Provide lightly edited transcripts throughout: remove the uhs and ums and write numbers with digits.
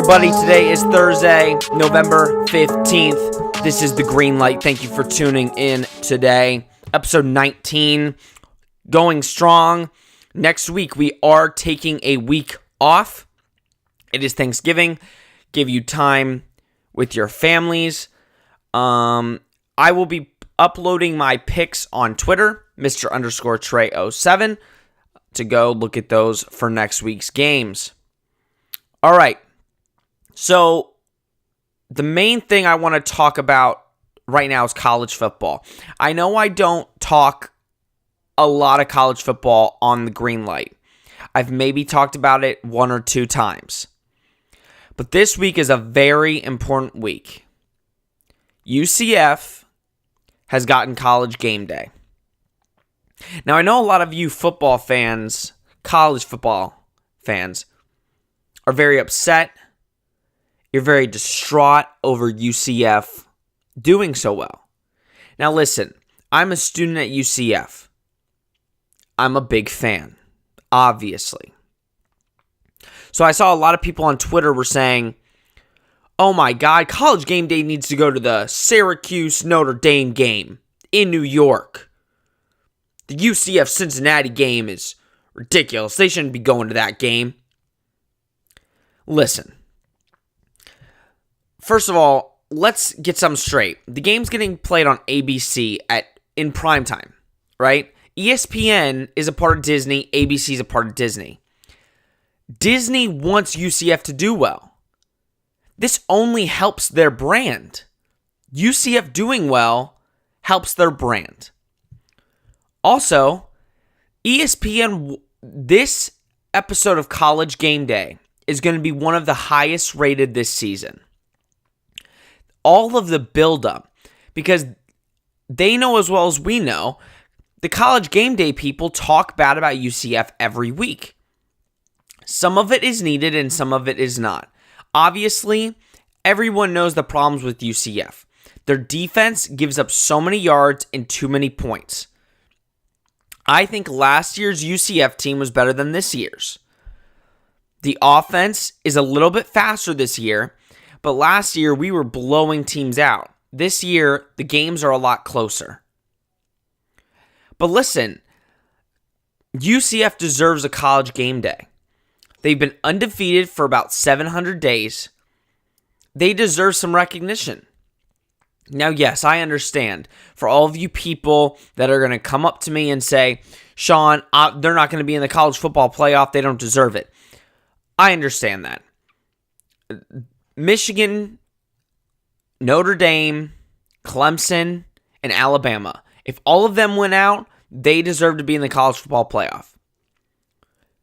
everybody. Today is Thursday, November 15th. This is The Green Light. Thank you for tuning in today. Episode 19, going strong. Next week, we are taking a week off. It is Thanksgiving. Give you time with your families. I will be uploading my picks on Twitter, Mr_Trey07, to go look at those for next week's games. All right. So, the main thing I want to talk about right now is college football. I know I don't talk a lot of college football on the Green Light. I've maybe talked about it one or two times. But this week is a very important week. UCF has gotten College Gameday. Now, I know a lot of you football fans, college football fans, are very upset. You're very distraught over UCF doing so well. Now listen, I'm a student at UCF. I'm a big fan, obviously. So I saw a lot of people on Twitter were saying, oh my God, College Gameday needs to go to the Syracuse-Notre Dame game in New York. The UCF-Cincinnati game is ridiculous. They shouldn't be going to that game. Listen. First of all, let's get something straight. The game's getting played on ABC in primetime, right? ESPN is a part of Disney. ABC is a part of Disney. Disney wants UCF to do well. This only helps their brand. UCF doing well helps their brand. Also, ESPN, this episode of College Gameday is going to be one of the highest rated this season. All of the buildup, because they know as well as we know, the College Gameday people talk bad about UCF every week. Some of it is needed and some of it is not. Obviously, everyone knows the problems with UCF. Their defense gives up so many yards and too many points. I think last year's UCF team was better than this year's. The offense is a little bit faster this year, but last year we were blowing teams out. This year, the games are a lot closer. But listen, UCF deserves a College Gameday. They've been undefeated for about 700 days. They deserve some recognition. Now, yes, I understand. For all of you people that are going to come up to me and say, Sean, they're not going to be in the college football playoff. They don't deserve it. I understand that. Michigan, Notre Dame, Clemson, and Alabama. If all of them went out, they deserve to be in the college football playoff.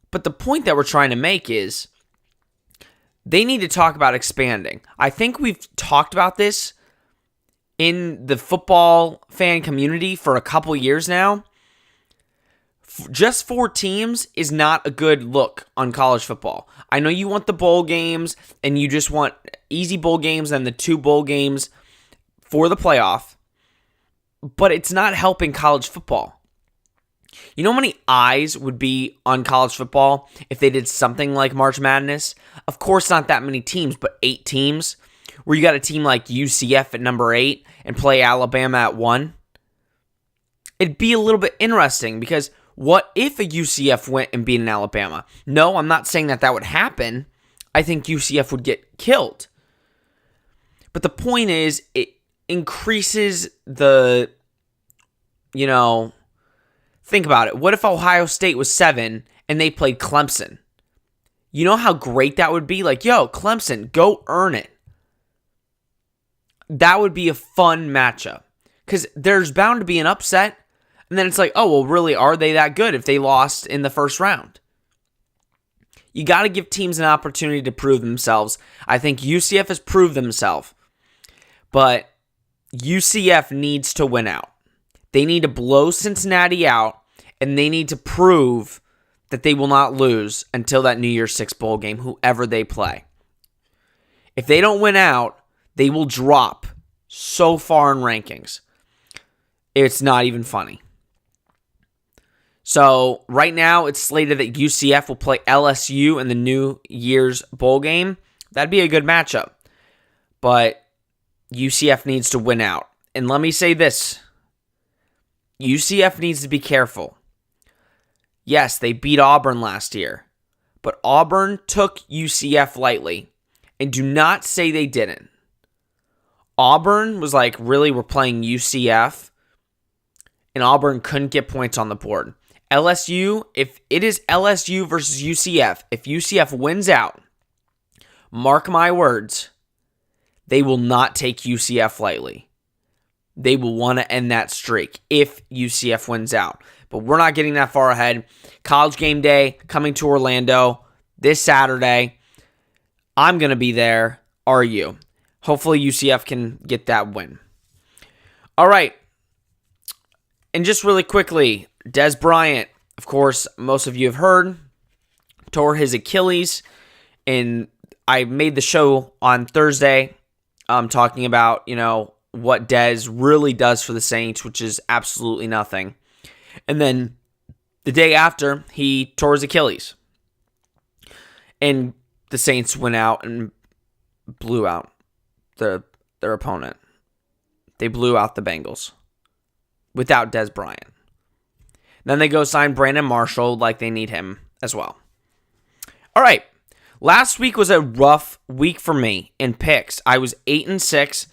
But the point that we're trying to make is they need to talk about expanding. I think we've talked about this in the football fan community for a couple years now. Just 4 teams is not a good look on college football. I know you want the bowl games and you just want easy bowl games and the 2 bowl games for the playoff, but it's not helping college football. You know how many eyes would be on college football if they did something like March Madness? Of course, not that many teams, but 8 teams, where you got a team like UCF at number 8 and play Alabama at 1. It'd be a little bit interesting because what if a UCF went and beat an Alabama? No, I'm not saying that would happen. I think UCF would get killed. But the point is, it increases the, think about it. What if Ohio State was 7 and they played Clemson? You know how great that would be? Like, yo, Clemson, go earn it. That would be a fun matchup. Because there's bound to be an upset. And then it's like, oh, well, really, are they that good if they lost in the first round? You got to give teams an opportunity to prove themselves. I think UCF has proved themselves. But UCF needs to win out. They need to blow Cincinnati out, and they need to prove that they will not lose until that New Year's Six bowl game, whoever they play. If they don't win out, they will drop so far in rankings. It's not even funny. So right now it's slated that UCF will play LSU in the New Year's bowl game. That'd be a good matchup. But UCF needs to win out. And let me say this. UCF needs to be careful. Yes, they beat Auburn last year. But Auburn took UCF lightly. And do not say they didn't. Auburn was like, really, we're playing UCF. And Auburn couldn't get points on the board. LSU, if it is LSU versus UCF, if UCF wins out, mark my words, they will not take UCF lightly. They will want to end that streak if UCF wins out. But we're not getting that far ahead. College Game Day coming to Orlando this Saturday. I'm going to be there. Are you? Hopefully UCF can get that win. All right. And just really quickly, Dez Bryant, of course, most of you have heard, tore his Achilles. And I made the show on Thursday talking about, what Dez really does for the Saints, which is absolutely nothing. And then the day after, he tore his Achilles. And the Saints went out and blew out their opponent. They blew out the Bengals without Dez Bryant. Then they go sign Brandon Marshall like they need him as well. All right. Last week was a rough week for me in picks. I was 8-6.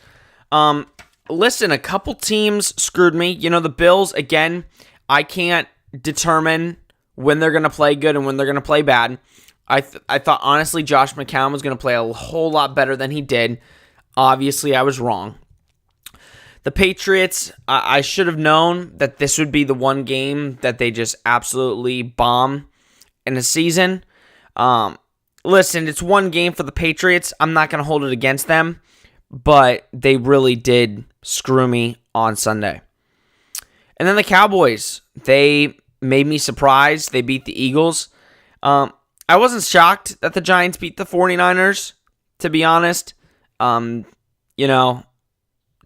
Listen, a couple teams screwed me. The Bills, again, I can't determine when they're going to play good and when they're going to play bad. I thought, honestly, Josh McCown was going to play a whole lot better than he did. Obviously, I was wrong. The Patriots, I should have known that this would be the one game that they just absolutely bomb in a season. Listen, it's one game for the Patriots. I'm not going to hold it against them, but they really did screw me on Sunday. And then the Cowboys, they made me surprised. They beat the Eagles. I wasn't shocked that the Giants beat the 49ers, to be honest.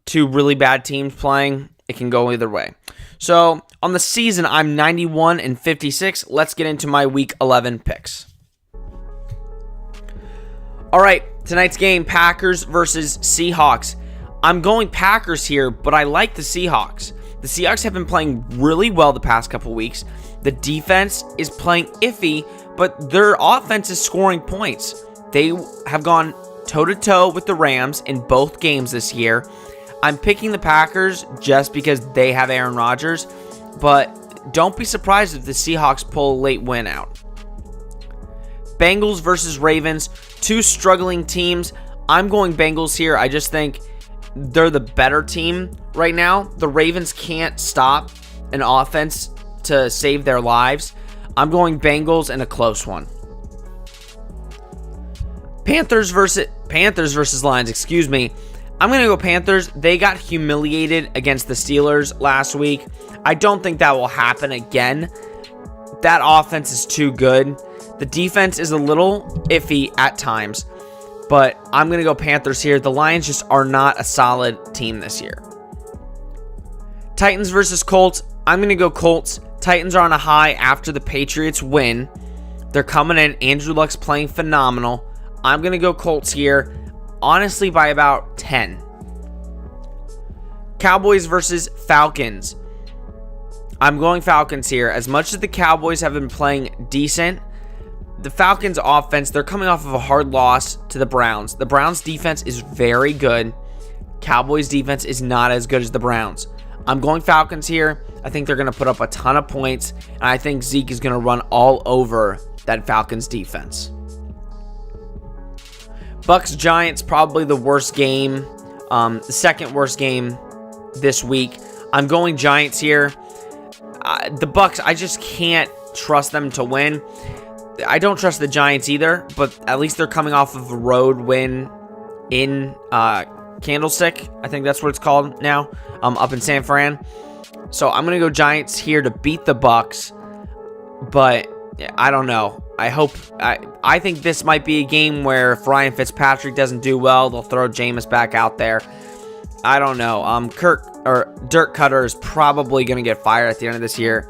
Two really bad teams playing. It can go either way. So, on the season, I'm 91-56. Let's get into my Week 11 picks. All right, tonight's game, Packers versus Seahawks. I'm going Packers here, but I like the Seahawks. The Seahawks have been playing really well the past couple weeks. The defense is playing iffy, but their offense is scoring points. They have gone toe-to-toe with the Rams in both games this year. I'm picking the Packers just because they have Aaron Rodgers, but don't be surprised if the Seahawks pull a late win out. Bengals versus Ravens, two struggling teams. I'm going Bengals here. I just think they're the better team right now. The Ravens can't stop an offense to save their lives. I'm going Bengals in a close one. Panthers versus Lions, excuse me. I'm going to go Panthers. They got humiliated against the Steelers last week. I don't think that will happen again. That offense is too good. The defense is a little iffy at times, but I'm going to go Panthers here. The Lions just are not a solid team this year. Titans versus Colts. I'm going to go Colts. Titans are on a high after the Patriots win. They're coming in. Andrew Luck's playing phenomenal. I'm going to go Colts here, honestly, by about 10. Cowboys versus Falcons. I'm going Falcons here. As much as the Cowboys have been playing decent, the Falcons offense, they're coming off of a hard loss to the Browns. The Browns defense is very good. Cowboys defense is not as good as the Browns. I'm going Falcons here. I think they're going to put up a ton of points, and I think Zeke is going to run all over that Falcons defense. Bucks-Giants, probably the worst game, the second worst game this week. I'm going Giants here. The Bucks, I just can't trust them to win. I don't trust the Giants either, but at least they're coming off of a road win in Candlestick. I think that's what it's called now, up in San Fran. So I'm going to go Giants here to beat the Bucks, but I don't know. I think this might be a game where if Ryan Fitzpatrick doesn't do well, they'll throw Jameis back out there. I don't know. Dirk Cutter is probably going to get fired at the end of this year.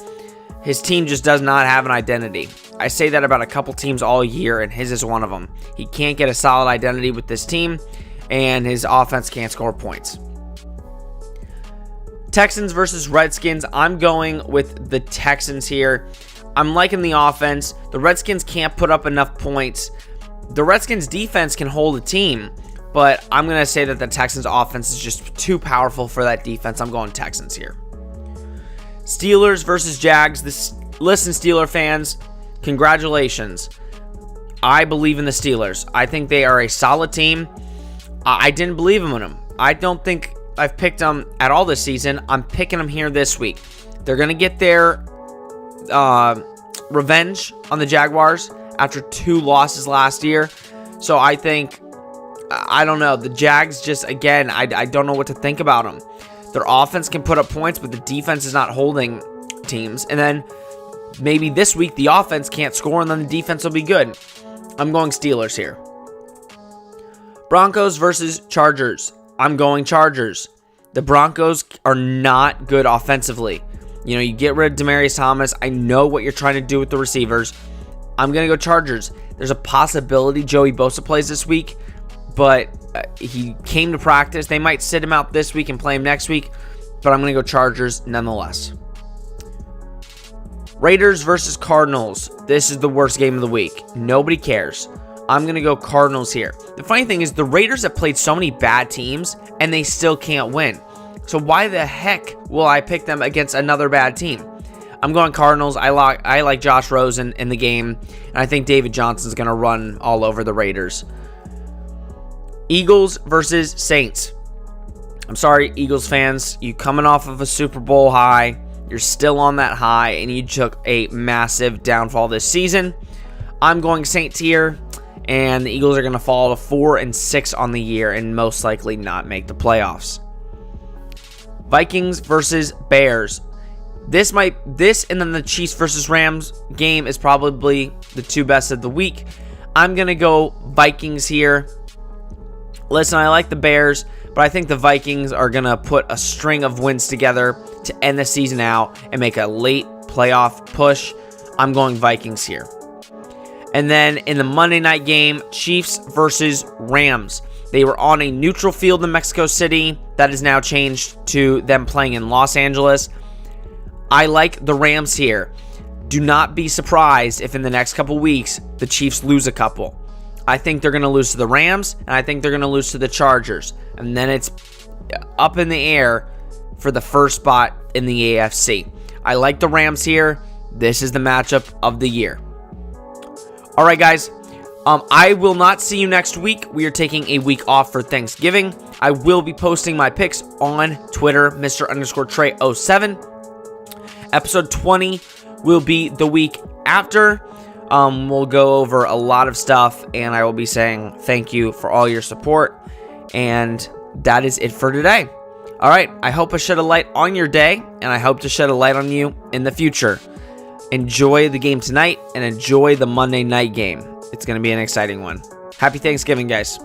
His team just does not have an identity. I say that about a couple teams all year, and his is one of them. He can't get a solid identity with this team, and his offense can't score points. Texans versus Redskins. I'm going with the Texans here. I'm liking the offense. The Redskins can't put up enough points. The Redskins defense can hold a team, but I'm going to say that the Texans offense is just too powerful for that defense. I'm going Texans here. Steelers versus Jags. Listen, Steeler fans, congratulations. I believe in the Steelers. I think they are a solid team. I didn't believe in them. I don't think I've picked them at all this season. I'm picking them here this week. They're going to get their revenge on the Jaguars after 2 losses last year. So I think, I don't know, the Jags just, again, I don't know what to think about them. Their offense can put up points, but the defense is not holding teams. And then maybe this week the offense can't score and then the defense will be good. I'm going Steelers here. Broncos versus Chargers. I'm going Chargers. The Broncos are not good offensively. You know, you get rid of Demaryius Thomas. I know what you're trying to do with the receivers. I'm going to go Chargers. There's a possibility Joey Bosa plays this week, but he came to practice. They might sit him out this week and play him next week, but I'm going to go Chargers nonetheless. Raiders versus Cardinals. This is the worst game of the week. Nobody cares. I'm going to go Cardinals here. The funny thing is the Raiders have played so many bad teams and they still can't win. So why the heck will I pick them against another bad team? I'm going Cardinals. I like Josh Rosen in the game, and I think David Johnson's going to run all over the Raiders. Eagles versus Saints. I'm sorry, Eagles fans. You coming off of a Super Bowl high. You're still on that high, and you took a massive downfall this season. I'm going Saints here, and the Eagles are going to fall to 4-6 on the year and most likely not make the playoffs. Vikings versus Bears. This and then the Chiefs versus Rams game is probably the 2 best of the week. I'm going to go Vikings here. Listen, I like the Bears, but I think the Vikings are going to put a string of wins together to end the season out and make a late playoff push. I'm going Vikings here. And then in the Monday night game, Chiefs versus Rams. They were on a neutral field in Mexico City. That is now changed to them playing in Los Angeles. I like the Rams here. Do not be surprised if in the next couple weeks the Chiefs lose a couple. I think they're going to lose to the Rams, and I think they're going to lose to the Chargers. And then it's up in the air for the first spot in the AFC. I like the Rams here. This is the matchup of the year. All right, guys. I will not see you next week. We are taking a week off for Thanksgiving. I will be posting my picks on Twitter, Mr_Trey07. Episode 20 will be the week after. We'll go over a lot of stuff, and I will be saying thank you for all your support. And that is it for today. All right, I hope I shed a light on your day, and I hope to shed a light on you in the future. Enjoy the game tonight, and enjoy the Monday night game. It's going to be an exciting one. Happy Thanksgiving, guys.